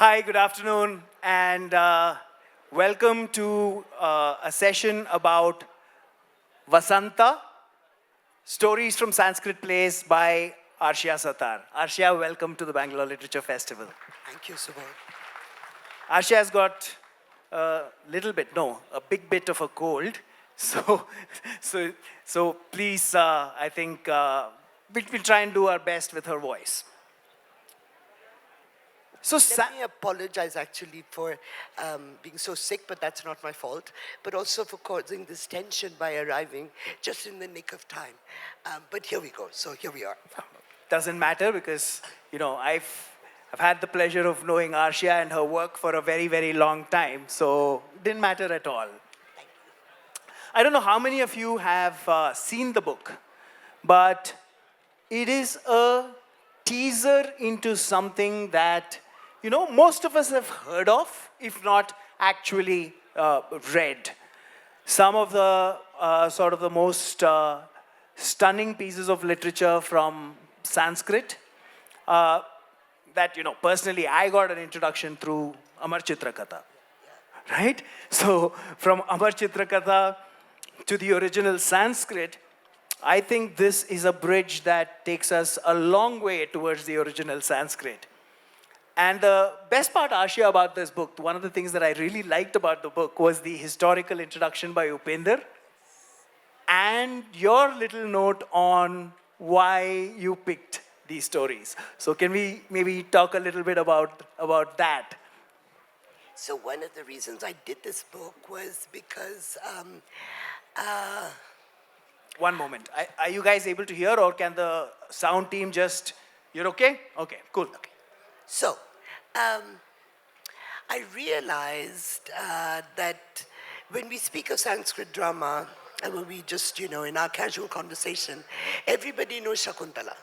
Hi, good afternoon, and welcome to a session about Vasanta, stories from Sanskrit plays by Arshia Sattar. Arshia, welcome to the Bangalore Literature Festival. Thank you, Subodh. Arshia has got a little bit, no, a big bit of a cold. So, so please, I think we'll try and do our best with her voice. So, Let me apologize actually for being so sick, but that's not my fault. But also for causing this tension by arriving just in the nick of time. But here we go. So here we are. doesn't matter because, I've had the pleasure of knowing Arshia and her work for a very, very long time. So it didn't matter at all. I don't know how many of you have seen the book, but it is a teaser into something that, most of us have heard of, if not actually read. Some of the sort of the most stunning pieces of literature from Sanskrit that, personally I got an introduction through Amar Chitrakatha, right? So from Amar Chitrakatha to the original Sanskrit, I think this is a bridge that takes us a long way towards the original Sanskrit. And the best part, Arshia, about this book, one of the things that I really liked about the book was the historical introduction by Upinder and your little note on why you picked these stories. So can we maybe talk a little bit about that? So one of the reasons I did this book was because One moment. Are you guys able to hear, or can the sound team just... You're okay? Okay, cool. Okay. So, I realized that when we speak of Sanskrit drama, and when we just, in our casual conversation, everybody knows Shakuntala.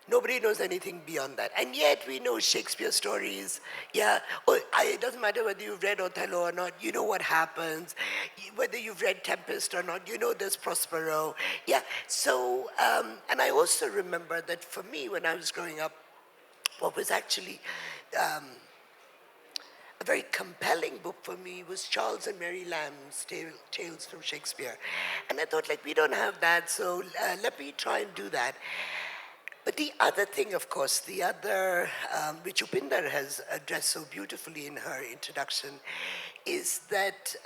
Nobody knows anything beyond that. And yet we know Shakespeare stories. Yeah, it doesn't matter whether you've read Othello or not, you know what happens. Whether you've read Tempest or not, you know there's Prospero. Yeah, so, and I also remember that for me, when I was growing up, what was actually a very compelling book for me was Charles and Mary Lamb's Tales from Shakespeare. And I thought, we don't have that, so let me try and do that. But the other thing, of course, which Upinder has addressed so beautifully in her introduction, is that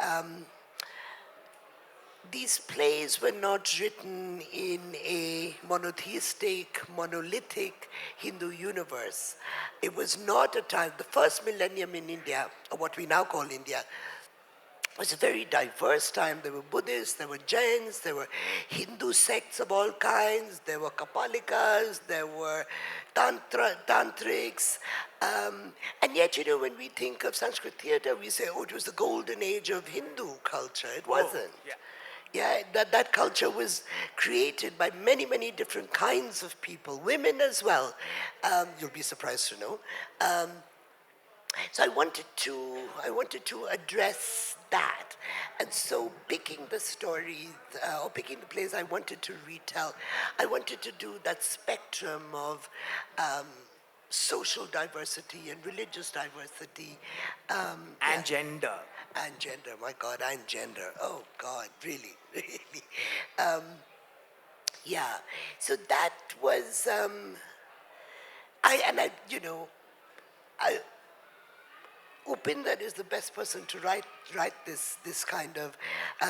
these plays were not written in a monotheistic, monolithic Hindu universe. It was not a time, the first millennium in India, or what we now call India, was a very diverse time. There were Buddhists, there were Jains, there were Hindu sects of all kinds, there were Kapalikas, there were Tantrics. And yet, when we think of Sanskrit theatre, we say, it was the golden age of Hindu culture. It wasn't. Yeah. Yeah, that culture was created by many, many different kinds of people, women as well. You'll be surprised to know. So I wanted to address that, and so picking the stories or picking the plays I wanted to retell, I wanted to do that spectrum of social diversity and religious diversity And gender. and gender. My God, and gender. Oh God, really, really. Yeah. So that was Upinder is the best person to write this kind of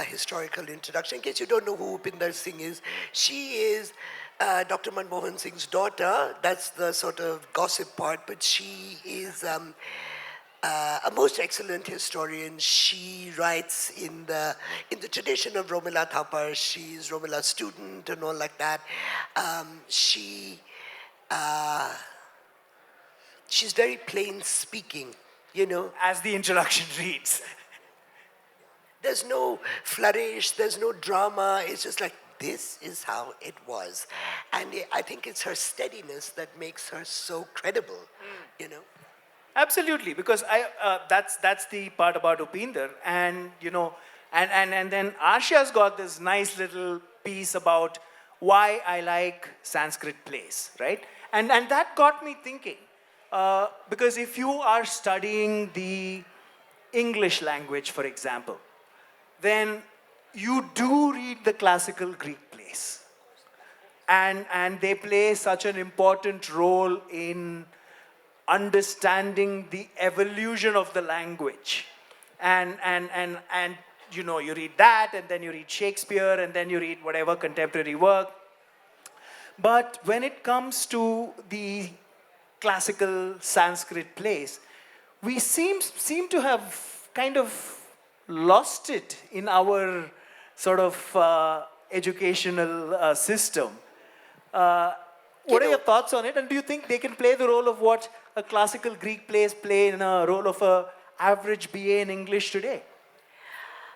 historical introduction. In case you don't know who Upinder Singh is, she is Dr. Manmohan Singh's daughter. That's the sort of gossip part, but she is a most excellent historian. She writes in the tradition of Romila Thapar. She's Romila's student and all like that. She's very plain speaking. As the introduction reads. There's no flourish, there's no drama. It's just this is how it was. And I think it's her steadiness that makes her so credible, Absolutely, because that's the part about Upinder, and and then Arshia's got this nice little piece about why I like Sanskrit plays, right? And that got me thinking. Because if you are studying the English language, for example, then you do read the classical Greek plays. And they play such an important role in understanding the evolution of the language. And you know, you read that, and then you read Shakespeare, and then you read whatever contemporary work. But when it comes to the classical Sanskrit plays, we seem to have kind of lost it in our sort of educational system. What are your thoughts on it? And do you think they can play the role of what a classical Greek plays play in a role of a average BA in English today?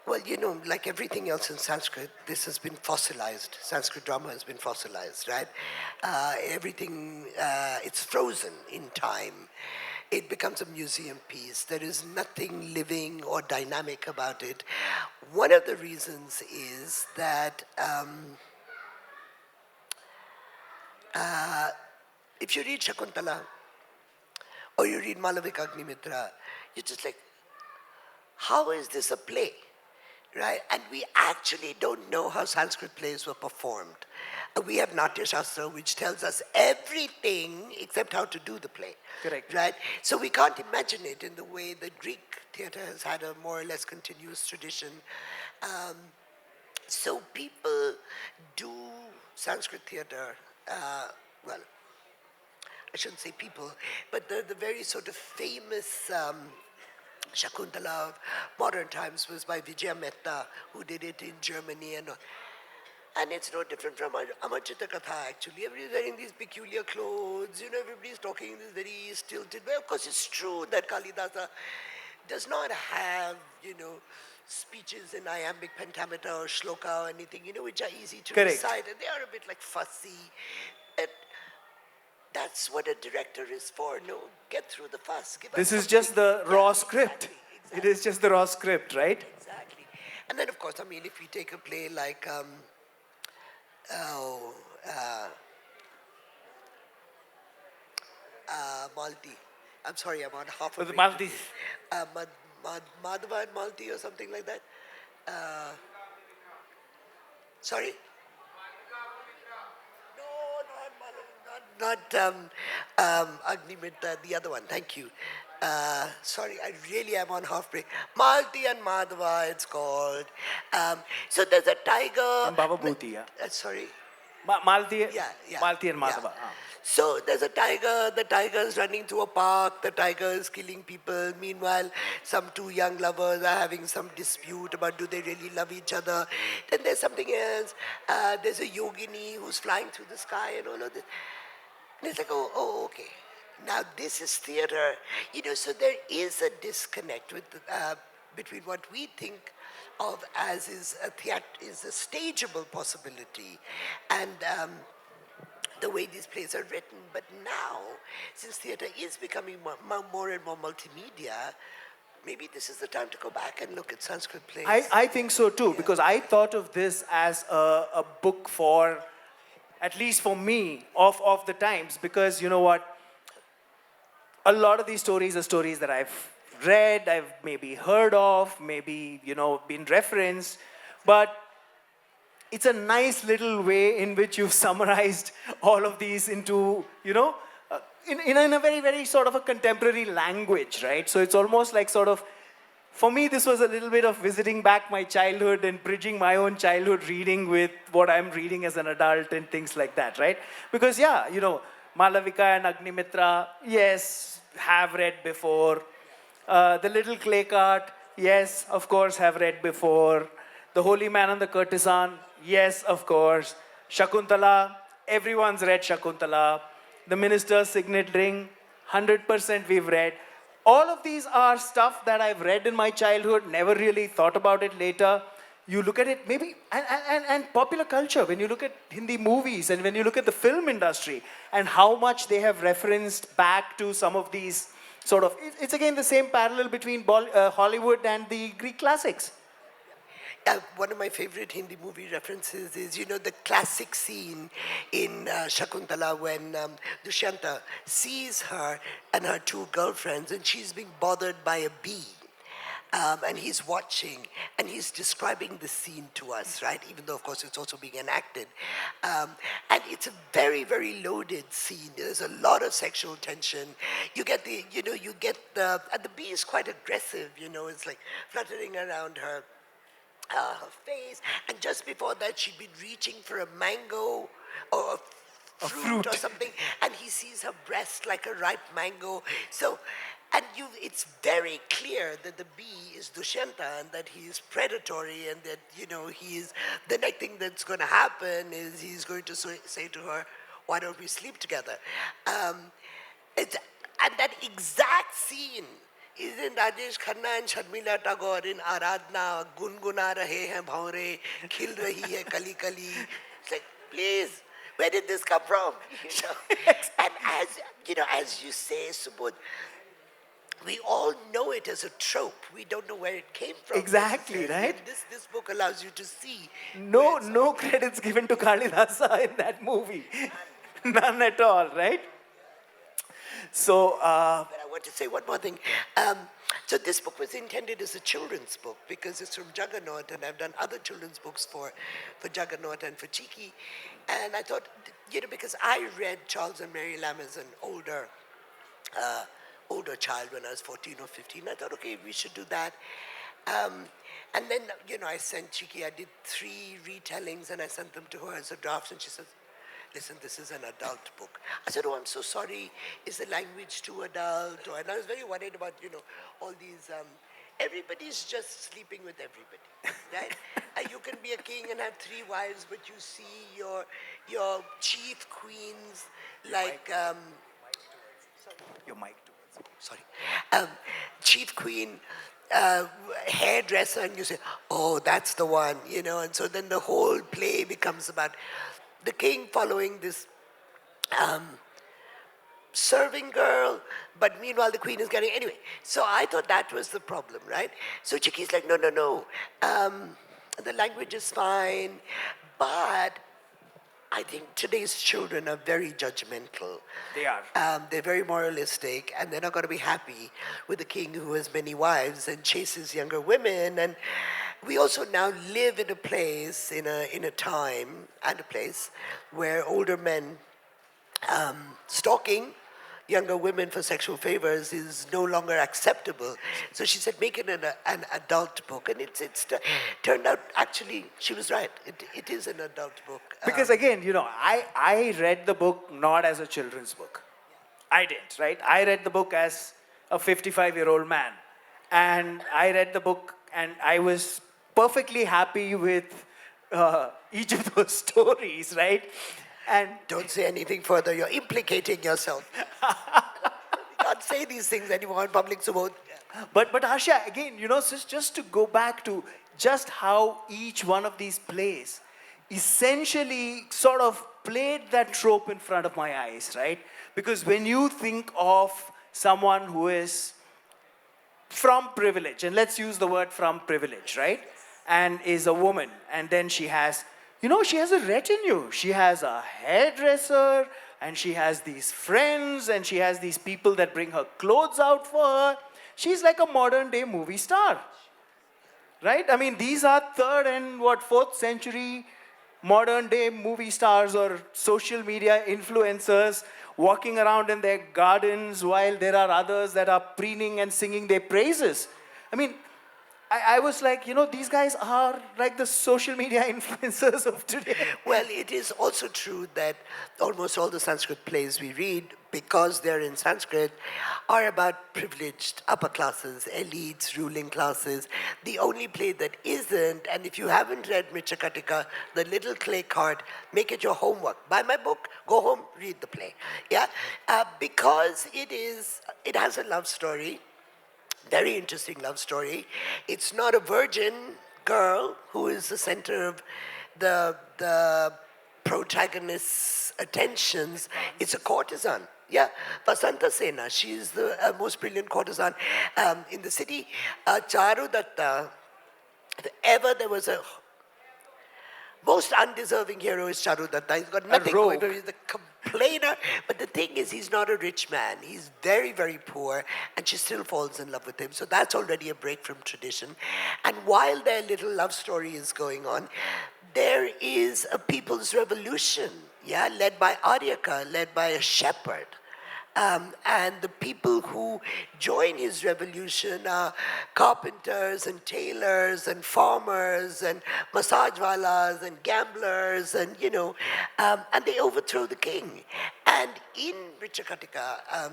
Well, you know, like everything else in Sanskrit, this has been fossilized. Sanskrit drama has been fossilized, right? Everything, it's frozen in time. It becomes a museum piece. There is nothing living or dynamic about it. One of the reasons is that if you read Shakuntala or you read Malavika Agnimitra, you're just like, how is this a play? Right? And we actually don't know how Sanskrit plays were performed. We have Natya Shastra, which tells us everything except how to do the play. Correct. Right? So we can't imagine it in the way that Greek theatre has had a more or less continuous tradition. So people do Sanskrit theatre, well, I shouldn't say people, but the very sort of famous Shakuntala of modern times was by Vijaya Mehta, who did it in Germany. And it's no different from Amachita Katha, actually. Everybody's wearing these peculiar clothes, you know, everybody's talking in this very stilted way. Of course, it's true that Kalidasa does not have, you know, speeches in iambic pentameter or shloka or anything, you know, which are easy to Correct. recite. And they are a bit like fussy. And that's what a director is for. No, get through the fuss. Give This us is just the something. raw Yeah, script. exactly. It is just the raw script, right? Exactly. And then, of course, I mean, if we take a play like, Malti. I'm sorry, I'm on half a The brain Malti. today. Madhava and Malti or something like that. Sorry? No, not Agnimitra, the other one. Thank you. Sorry, I really am on half break. Malti and Madhava, it's called. So there's a tiger. And Baba Bhuti, yeah. Sorry? Malti, Yeah, yeah. Malti and Madhava. Yeah. So there's a tiger, the tiger is running through a park, the tiger is killing people. Meanwhile, some two young lovers are having some dispute about do they really love each other. Then there's something else. There's a yogini who's flying through the sky and all of this. And it's like, oh, okay. Now this is theater. You know, so there is a disconnect with between what we think of as is a stageable possibility and the way these plays are written. But now, since theatre is becoming more and more multimedia, maybe this is the time to go back and look at Sanskrit plays. I think so too, because I thought of this as a book for, at least for me, of the times, because you know what? A lot of these stories are stories that I've read, I've maybe heard of, maybe, you know, been referenced, but it's a nice little way in which you've summarized all of these into, you know, in a very, very sort of a contemporary language, right? So it's almost like sort of, for me, this was a little bit of visiting back my childhood and bridging my own childhood reading with what I'm reading as an adult and things like that, right? Because, yeah, you know, Malavika and Agnimitra, yes, have read before. The Little Clay Cart, yes, of course, have read before. The Holy Man and the Courtesan, yes, of course. Shakuntala, everyone's read Shakuntala. The Minister's Signet Ring, 100% we've read. All of these are stuff that I've read in my childhood, never really thought about it later. You look at it, maybe, and popular culture, when you look at Hindi movies and when you look at the film industry and how much they have referenced back to some of these sort of, it's again the same parallel between Hollywood and the Greek classics. one of my favorite Hindi movie references is, the classic scene in Shakuntala when Dushyanta sees her and her two girlfriends, and she's being bothered by a bee. And he's watching, and he's describing the scene to us, right? Even though, of course, it's also being enacted. And it's a very, very loaded scene. There's a lot of sexual tension. You get and the bee is quite aggressive, it's like fluttering around her face. And just before that, she'd been reaching for a mango or a fruit or something, and he sees her breast like a ripe mango. So, and it's very clear that the bee is Dushyanta and that he is predatory, and that, the next thing that's going to happen is he's going to say to her, why don't we sleep together? And that exact scene is in Rajesh Khanna and Sharmila Tagore in Aradhna, Gunguna Rahe Hain Bhaure, Khil Rahi Hai Kali Kali. It's like, please, where did this come from? And as you say, Subodh, we all know it as a trope. We don't know where it came from. Exactly, right? And this book allows you to see. No credits given to Kalidasa in that movie. None at all, right? So, But I want to say one more thing. So this book was intended as a children's book because it's from Juggernaut, and I've done other children's books for Juggernaut and for Cheeky. And I thought, because I read Charles and Mary Lamb as an older child when I was 14 or 15, I thought, okay, we should do that. And then, I sent Cheeky, I did 3 retellings, and I sent them to her as a draft, and she says, listen, this is an adult book. I said, oh, I'm so sorry. Is the language too adult? And I was very worried about, all these, everybody's just sleeping with everybody, right? You can be a king and have 3 wives, but you see your chief queens, like, your mic towards. sorry, chief queen, hairdresser, and you say, oh, that's the one, and so then the whole play becomes about the king following this serving girl, but meanwhile the queen is getting, anyway. So I thought that was the problem, right? So Chiki's like, no. The language is fine, but I think today's children are very judgmental. They are. They're very moralistic, and they're not going to be happy with a king who has many wives and chases younger women. And we also now live in a place, in a time and a place where older men stalking younger women for sexual favors is no longer acceptable. So she said, make it an adult book. And it's turned out, actually, she was right. It is an adult book. Because again, I read the book not as a children's book. I didn't, right? I read the book as a 55-year-old man. And I read the book and I was perfectly happy with each of those stories, right? And don't say anything further. You're implicating yourself. You can't say these things anymore in public, Subodh. But Arshia, again, just to go back to just how each one of these plays essentially sort of played that trope in front of my eyes, right? Because when you think of someone who is from privilege, and let's use the word from privilege, right? And is a woman, and then she has a retinue. She has a hairdresser, and she has these friends, and she has these people that bring her clothes out for her. She's like a modern day movie star, right? I mean, these are 3rd and 4th century modern day movie stars or social media influencers walking around in their gardens while there are others that are preening and singing their praises. I mean, I was like, these guys are like the social media influencers of today. Well, it is also true that almost all the Sanskrit plays we read, because they're in Sanskrit, are about privileged upper classes, elites, ruling classes. The only play that isn't, and if you haven't read Michakatika, The Little Clay Cart, make it your homework. Buy my book, go home, read the play. Yeah, because it has a love story. Very interesting love story. It's not a virgin girl who is the center of the protagonist's attentions. It's a courtesan. Yeah, Vasanta Sena. She's the most brilliant courtesan in the city. Charu Datta If ever there was a most undeserving hero is Charudatta. He's got nothing going for him. He's the complainer. But the thing is, he's not a rich man. He's very, very poor, and she still falls in love with him. So that's already a break from tradition. And while their little love story is going on, there is a people's revolution, yeah, led by Aryaka, led by a shepherd. And the people who join his revolution are carpenters and tailors and farmers and massage walas and gamblers and, and they overthrow the king. And in Richakatika,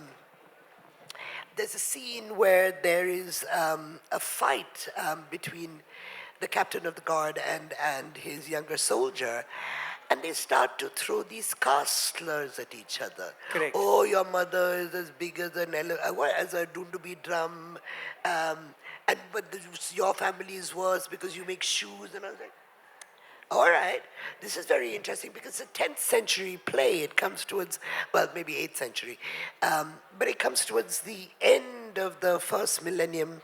there's a scene where there is a fight between the captain of the guard and his younger soldier. And they start to throw these caste slurs at each other. Correct. Oh, your mother is as big as as a Dundubi drum, your family is worse because you make shoes. And I was like, all right, this is very interesting because it's a 10th century play. It comes towards, well, maybe 8th century, but it comes towards the end of the first millennium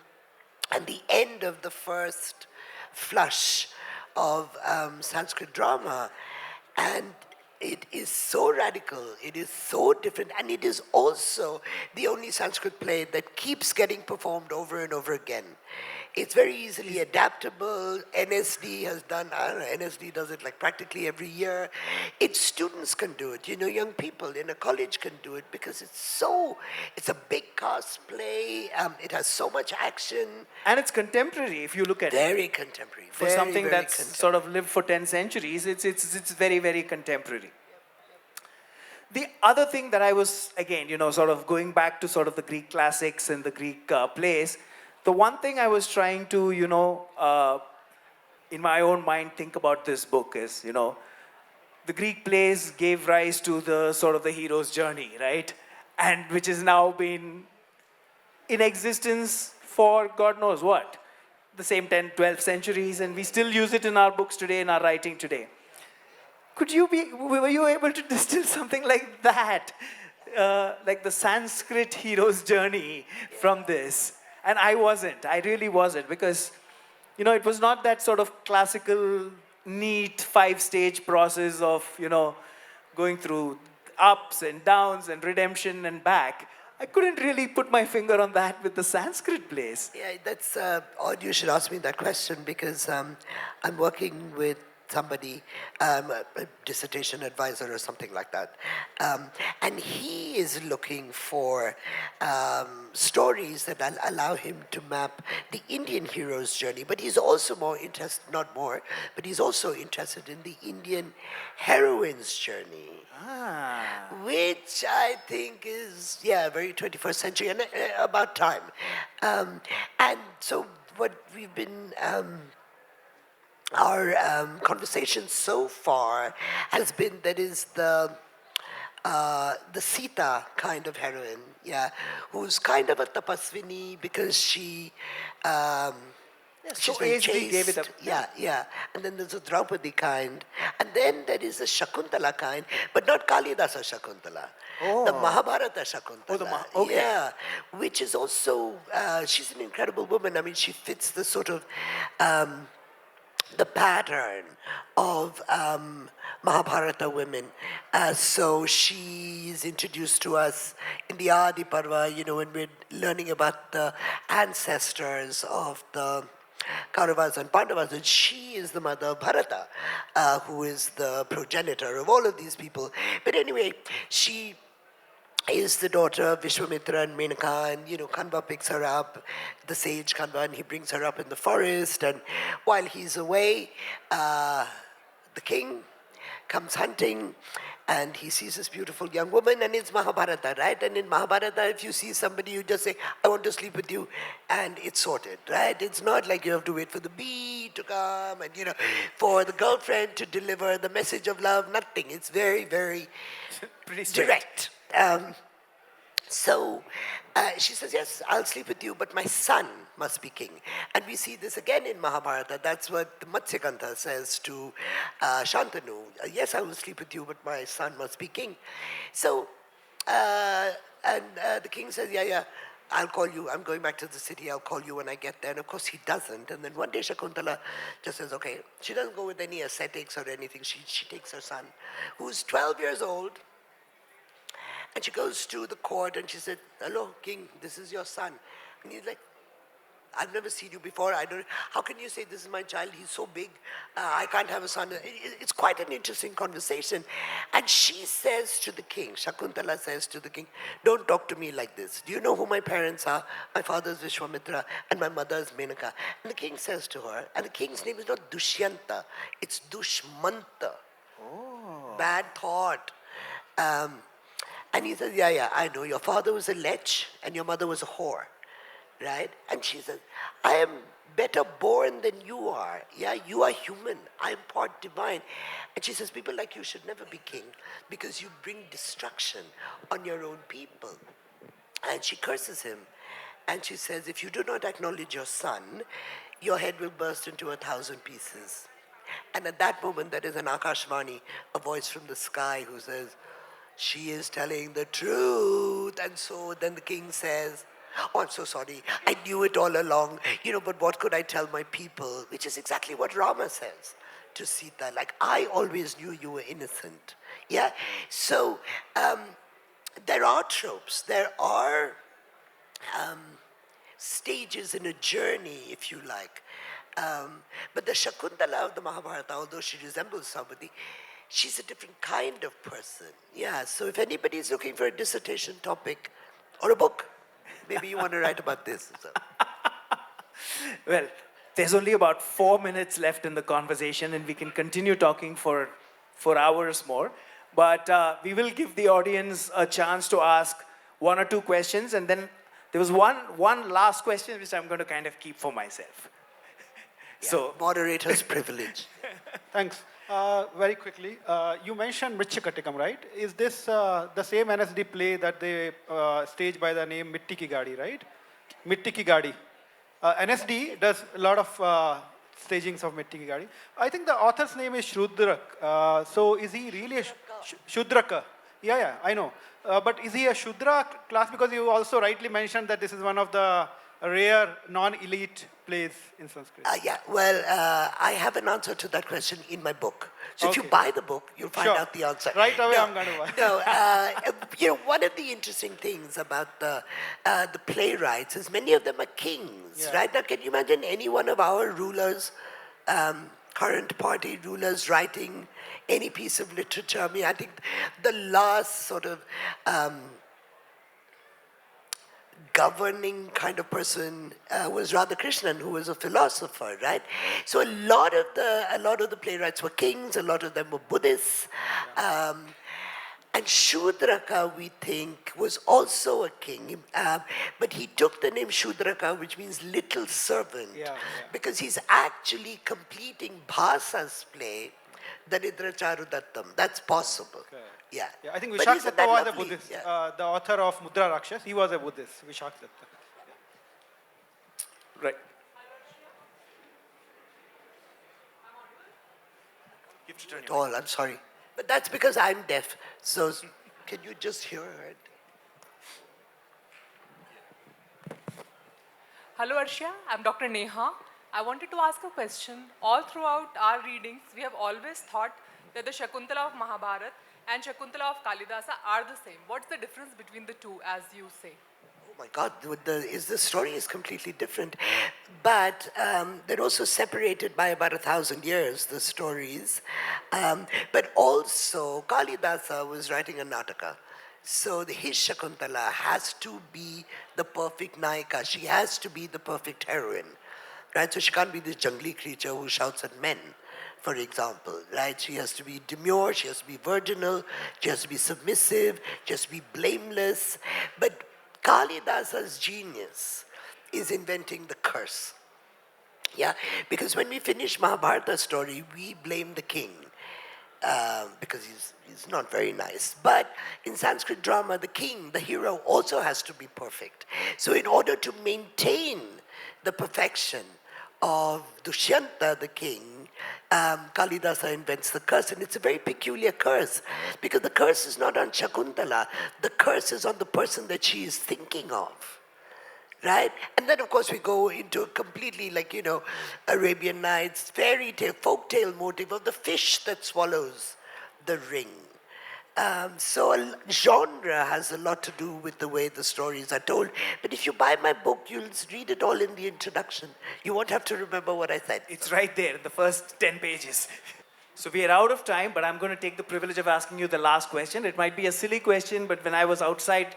and the end of the first flush of Sanskrit drama. And it is so radical, it is so different, and it is also the only Sanskrit play that keeps getting performed over and over again. It's very easily adaptable. NSD has done, I don't know, NSD does it like practically every year. Students can do it, young people in a college can do it because it's a big cast play, it has so much action. And it's contemporary if you look at it. Very contemporary. For something that's sort of lived for 10 centuries, it's very, very contemporary. The other thing that I was, again, sort of going back to sort of the Greek classics and the Greek plays, the one thing I was trying to, in my own mind, think about this book is, the Greek plays gave rise to the sort of the hero's journey, right? And which has now been in existence for God knows what, the same 10, 12 centuries, and we still use it in our books today, in our writing today. Were you able to distill something like that, like the Sanskrit hero's journey from this? And I really wasn't, because, it was not that sort of classical, neat 5-stage process of, going through ups and downs and redemption and back. I couldn't really put my finger on that with the Sanskrit plays. Yeah, that's odd you should ask me that question because I'm working with somebody, a dissertation advisor or something like that. And he is looking for stories that allow him to map the Indian hero's journey. But he's also but he's also interested in the Indian heroine's journey. Which I think is, very 21st century and about time. And so what we've been, our conversation so far has been that is the Sita kind of heroine, who's kind of a tapasvini because she she's very chaste. Gave it up. Yeah. And then there's a Draupadi kind. And then there is a Shakuntala kind, but not Kalidasa Shakuntala. The Mahabharata Shakuntala. Okay. Yeah. Which is also, she's an incredible woman. I mean, she fits the sort of, the pattern of Mahabharata women. So she's introduced to us in the Adi Parva, when we're learning about the ancestors of the Kauravas and Pandavas, and she is the mother of Bharata, who is the progenitor of all of these people. But anyway, she is the daughter of Vishwamitra and Menaka, and Kanva picks her up, the sage Kanva, and he brings her up in the forest. And while he's away, the king comes hunting, and he sees this beautiful young woman, and it's Mahabharata, right? And in Mahabharata, if you see somebody, you just say, I want to sleep with you, and it's sorted, right? It's not like you have to wait for the bee to come, and, for the girlfriend to deliver the message of love, nothing. It's very, very direct. So she says, yes, I'll sleep with you, but my son must be king. And we see this again in Mahabharata. That's what the Matsyakantha says to Shantanu. Yes, I will sleep with you, but my son must be king. So, and the king says, yeah, I'll call you, I'm going back to the city, I'll call you when I get there. And of course he doesn't. And then one day Shakuntala just says, okay, she doesn't go with any ascetics or anything. She takes her son, who's 12 years old, and she goes to the court and she said, hello, king, this is your son. And he's like, I've never seen you before. I don't. How can you say this is my child? He's so big. I can't have a son. It's quite an interesting conversation. And she says to the king, Shakuntala says to the king, don't talk to me like this. Do you know who my parents are? My father is Vishwamitra and my mother is Menaka. And the king says to her, and the king's name is not Dushyanta, it's Dushmanta. Oh. Bad thought. And he says, yeah, I know. Your father was a lech and your mother was a whore. Right? And she says, I am better born than you are. Yeah, you are human. I am part divine. And she says, people like you should never be king because you bring destruction on your own people. And she curses him. And she says, if you do not acknowledge your son, your head will burst into 1,000 pieces. And at that moment, there is an Akashvani, a voice from the sky who says, she is telling the truth. And so then the king says, oh, I'm so sorry. I knew it all along. But what could I tell my people? Which is exactly what Rama says to Sita. Like, I always knew you were innocent. Yeah? So, there are tropes. There are stages in a journey, if you like. But the Shakuntala of the Mahabharata, although she resembles somebody, she's a different kind of person. Yeah, so if anybody is looking for a dissertation topic or a book, maybe you want to write about this. So. Well, there's only about 4 minutes left in the conversation, and we can continue talking for hours more. But we will give the audience a chance to ask 1 or 2 questions, and then there was one last question which I'm going to kind of keep for myself. Yeah, so moderator's privilege. Thanks. Very quickly, you mentioned Mritchakatikam, right? Is this the same NSD play that they staged by the name Mitti Ki Gadi, right? Mitti Ki Gadi. NSD does a lot of stagings of Mitti Ki Gadi. I think the author's name is Shrudrak. So is he really a Shudraka? Yeah, I know. But is he a Shudra class? Because you also rightly mentioned that this is one of the rare non-elite plays in Sanskrit. I have an answer to that question in my book. So if you buy the book, you'll find out the answer. Right away, I'm going to buy. One of the interesting things about the playwrights is many of them are kings, right? Now, can you imagine any one of our rulers, current party rulers, writing any piece of literature? I mean, I think the last sort of governing kind of person was Radhakrishnan, who was a philosopher, right? So a lot of the playwrights were kings, a lot of them were Buddhists. And Shudraka, we think, was also a king. But he took the name Shudraka, which means little servant, because he's actually completing Bhasa's play, Daridra Charudattam. That's possible. Okay. Yeah, I think Vishak Datta was a Buddhist. The author of Mudra Rakshas, he was a Buddhist, Vishak Datta. Right. At all, I'm sorry. But that's because I'm deaf. So can you just hear it? Hello Arshia, I'm Dr. Neha. I wanted to ask a question. All throughout our readings, we have always thought that the Shakuntala of Mahabharata and Shakuntala of Kalidasa are the same. What's the difference between the two, as you say? Oh my God, the story is completely different. But they're also separated by about 1,000 years, the stories. But also, Kalidasa was writing a Nataka. So his Shakuntala has to be the perfect Naika. She has to be the perfect heroine. Right? So she can't be this jungly creature who shouts at men, for example, right? She has to be demure, she has to be virginal, she has to be submissive, she has to be blameless. But Kalidasa's genius is inventing the curse. Yeah, because when we finish Mahabharata story, we blame the king because he's not very nice. But in Sanskrit drama, the king, the hero, also has to be perfect. So in order to maintain the perfection of Dushyanta, the king, Kalidasa invents the curse, and it's a very peculiar curse because the curse is not on Shakuntala, the curse is on the person that she is thinking of. right? And then, of course, we go into a completely, Arabian Nights, fairy tale, folk tale motive of the fish that swallows the ring. So genre has a lot to do with the way the stories are told. But if you buy my book, you'll read it all in the introduction. You won't have to remember what I said. It's right there in the first 10 pages. So we are out of time, but I'm going to take the privilege of asking you the last question. It might be a silly question, but when I was outside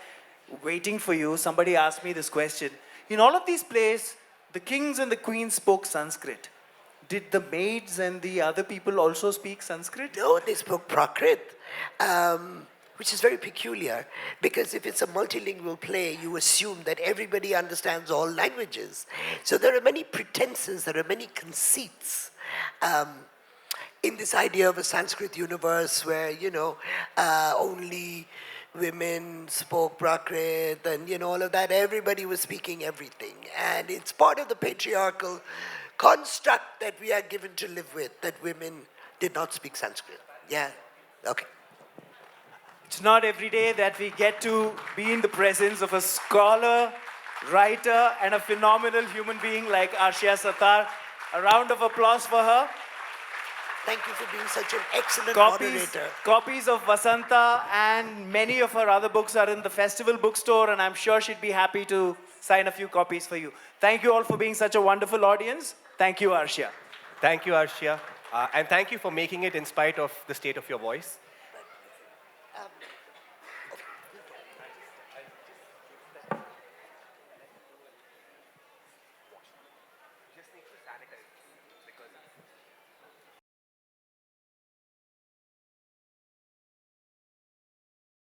waiting for you, somebody asked me this question. In all of these plays, the kings and the queens spoke Sanskrit. Did the maids and the other people also speak Sanskrit? No, they spoke Prakrit, which is very peculiar because if it's a multilingual play, you assume that everybody understands all languages. So there are many pretenses, there are many conceits in this idea of a Sanskrit universe where, only women spoke Prakrit and, all of that. Everybody was speaking everything. And it's part of the patriarchal construct that we are given to live with, that women did not speak Sanskrit. Yeah, okay. It's not every day that we get to be in the presence of a scholar, writer, and a phenomenal human being like Arshia Sattar. A round of applause for her. Thank you for being such an excellent moderator. Copies of Vasanta and many of her other books are in the festival bookstore, and I'm sure she'd be happy to sign a few copies for you. Thank you all for being such a wonderful audience. Thank you, Arshia. Thank you, Arshia. And thank you for making it in spite of the state of your voice.